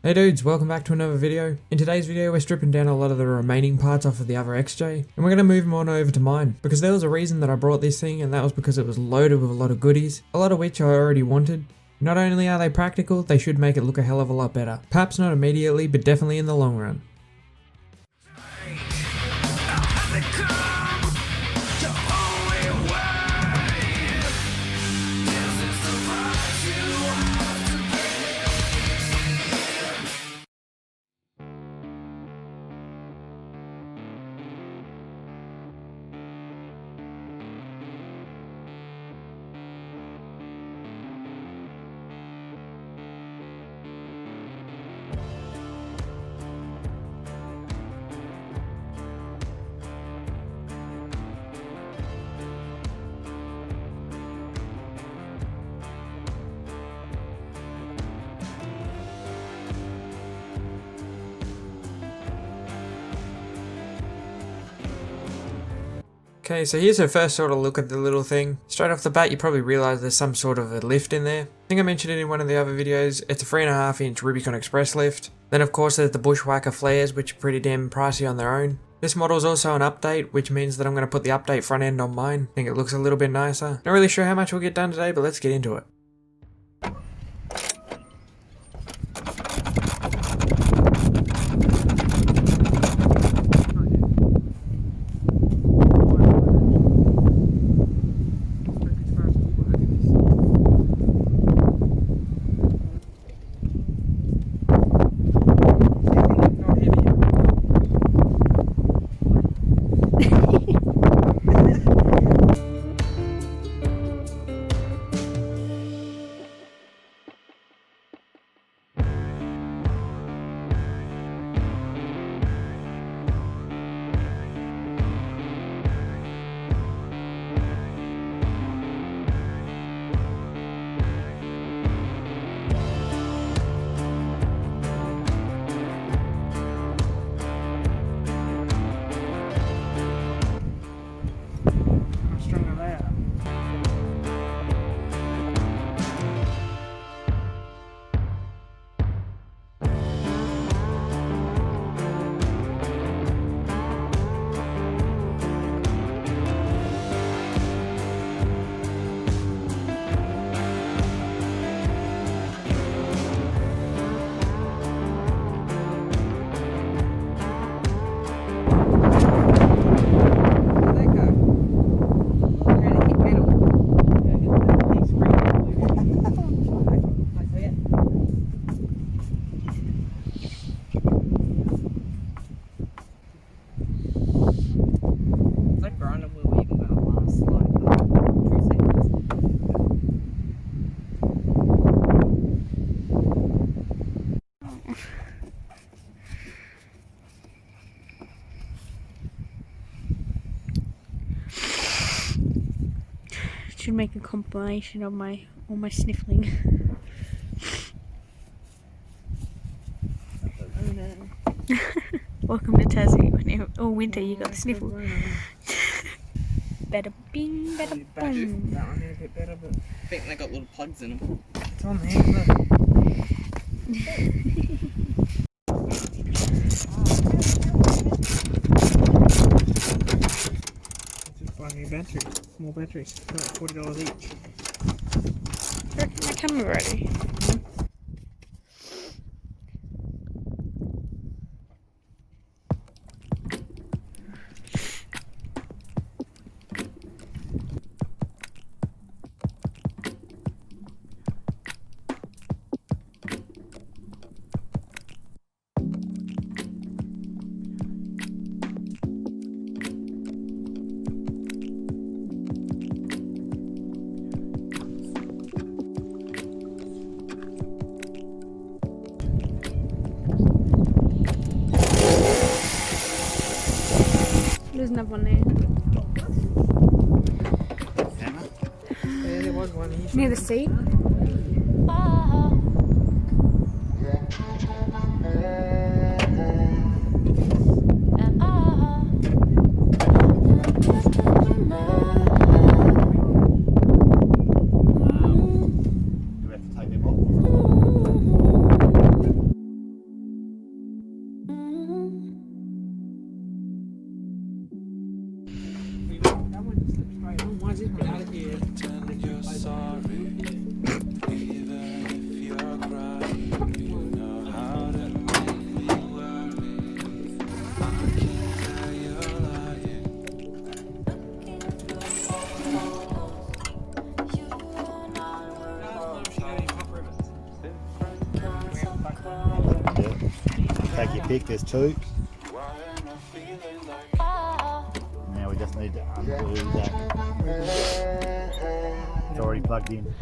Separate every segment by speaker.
Speaker 1: Hey dudes, welcome back to another video. In today's video we're stripping down a lot of the remaining parts off of the other XJ, and we're going to move them on over to mine, because there was a reason that I brought this thing, and that was because it was loaded with a lot of goodies, a lot of which I already wanted. Not only are they practical, they should make it look a hell of a lot better. Perhaps not immediately, but definitely in the long run. Okay, so here's a first sort of look at the little thing. Straight off the bat, you probably realise there's some sort of a lift in there. I think I mentioned it in one of the other videos. It's a 3.5-inch Rubicon Express lift. Then of course there's the Bushwhacker flares, which are pretty damn pricey on their own. This model is also an update, which means that I'm going to put the update front end on mine. I think it looks a little bit nicer. Not really sure how much we'll get done today, but let's get into it.
Speaker 2: Should make a compilation of all my sniffling. Welcome to Tassie. All winter you got the sniffle. Better bing, better boom.
Speaker 3: That one a bit better, but I think they got little plugs in them.
Speaker 1: It's on there, look.
Speaker 3: Batteries, small batteries, like $40 each.
Speaker 2: I reckon my camera ready. There's another one there.
Speaker 3: Yeah, there was one here.
Speaker 2: Near the seat.
Speaker 4: Take your pick, there's two. Now we just need to undo that. It's already plugged in.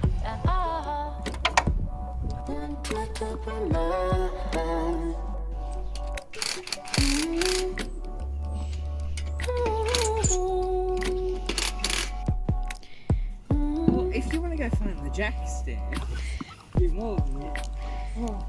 Speaker 3: Well, if you want to go find the jack stand, you're more than that. Oh.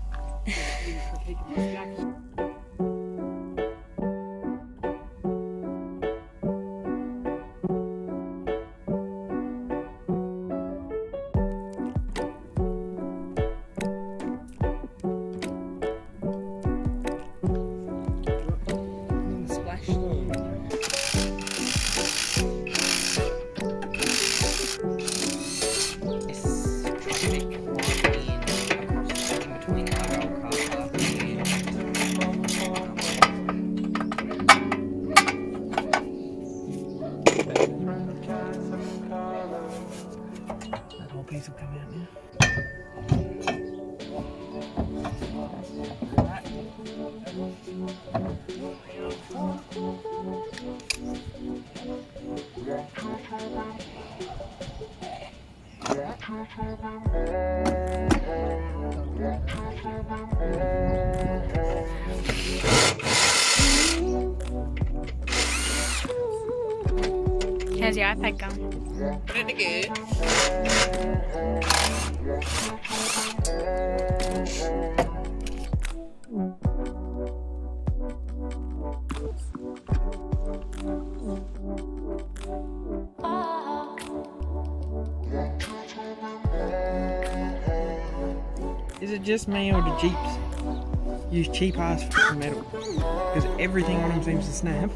Speaker 3: That whole piece will come out now.
Speaker 2: How's your iPad going?
Speaker 3: Pretty good. Is it just me or do Jeeps use cheap ass fucking metal? Because everything on them seems to snap.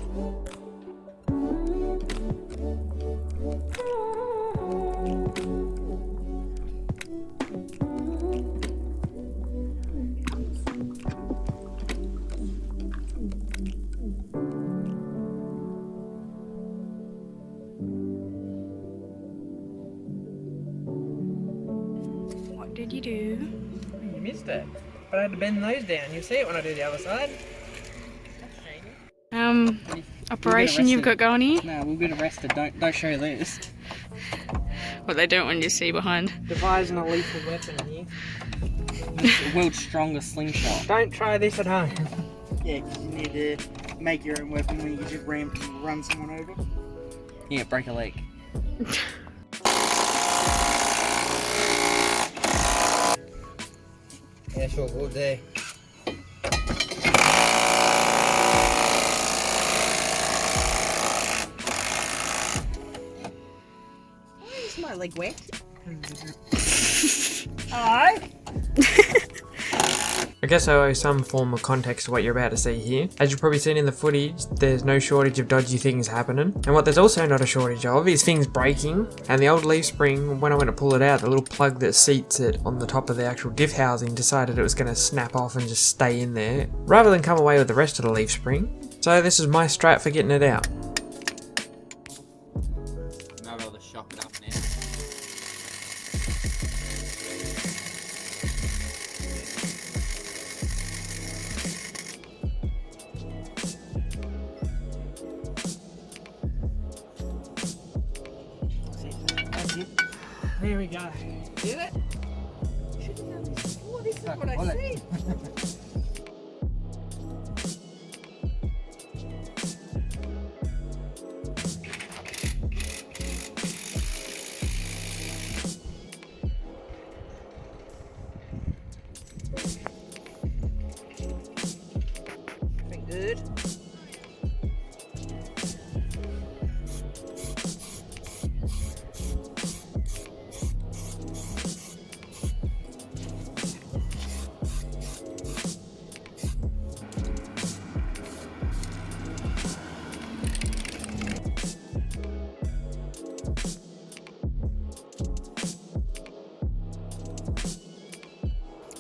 Speaker 2: What did you do?
Speaker 3: You missed it. But I had to bend those down. You'll see it when I do the other side.
Speaker 2: Operation you've got going here?
Speaker 3: No, we'll get arrested. Don't show this.
Speaker 2: What they don't want you to see behind.
Speaker 3: Devising a lethal weapon here.
Speaker 5: The world's strongest slingshot.
Speaker 3: Don't try this at home.
Speaker 5: Yeah, because you need to make your own weapon when you just run someone over. Yeah, break a leg.
Speaker 3: Yeah, sure, we'll do. Why is my leg wet? Hello?
Speaker 1: I guess I owe some form of context to what you're about to see here. As you've probably seen in the footage, there's no shortage of dodgy things happening. And what there's also not a shortage of is things breaking. And the old leaf spring, when I went to pull it out, the little plug that seats it on the top of the actual diff housing decided it was going to snap off and just stay in there, rather than come away with the rest of the leaf spring. So this is my strat for getting it out.
Speaker 5: Might be able to shock it up now.
Speaker 3: There we go. Did it? Should have done this before. This is what I said. Been good.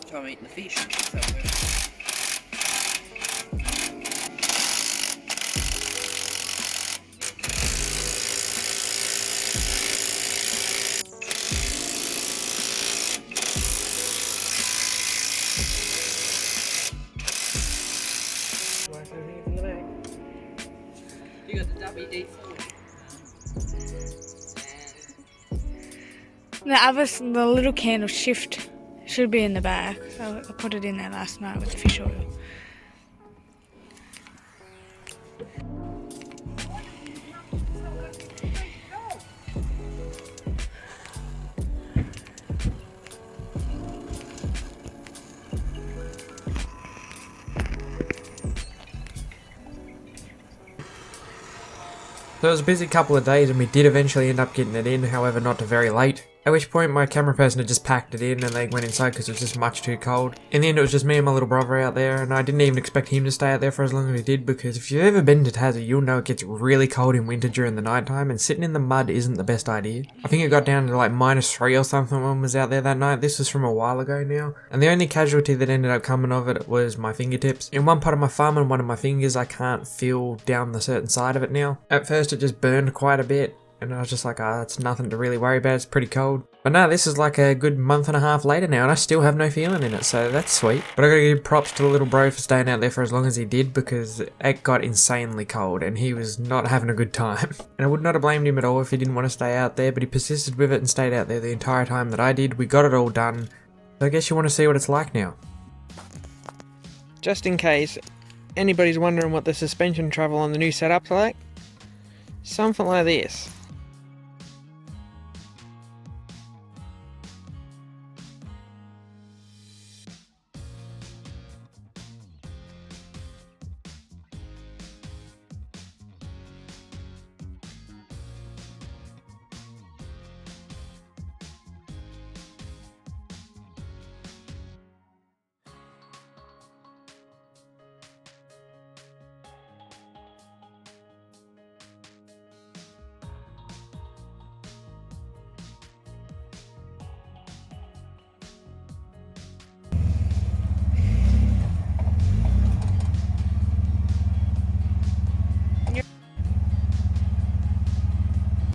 Speaker 3: So I'm eating the fish.
Speaker 2: The little candle shift should be in the back. So I put it in there last night with the fish oil.
Speaker 1: So it was a busy couple of days and we did eventually end up getting it in, however not to very late. At which point my camera person had just packed it in and they went inside because it was just much too cold. In the end it was just me and my little brother out there, and I didn't even expect him to stay out there for as long as he did, because if you've ever been to Tassie you'll know it gets really cold in winter during the night time, and sitting in the mud isn't the best idea. I think it got down to like -3 or something when I was out there that night. This was from a while ago now. And the only casualty that ended up coming of it was my fingertips. In one part of my thumb and one of my fingers I can't feel down the certain side of it now. At first it just burned quite a bit. And I was just like, it's nothing to really worry about, it's pretty cold. But no, this is like a good month and a half later now, and I still have no feeling in it, so that's sweet. But I gotta give props to the little bro for staying out there for as long as he did, because it got insanely cold, and he was not having a good time. And I would not have blamed him at all if he didn't want to stay out there, but he persisted with it and stayed out there the entire time that I did. We got it all done, so I guess you want to see what it's like now.
Speaker 3: Just in case anybody's wondering what the suspension travel on the new setup's like, something like this.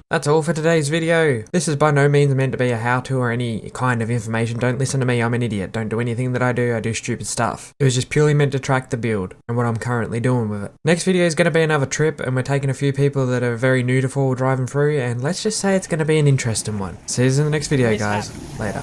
Speaker 1: That's all for today's video. This is by no means meant to be a how-to or any kind of information. Don't listen to me, I'm an idiot. Don't do anything that I do stupid stuff. It was just purely meant to track the build and what I'm currently doing with it. Next video is going to be another trip, and we're taking a few people that are very new to four-wheel driving through, and let's just say it's going to be an interesting one. See you in the next video, guys. Later.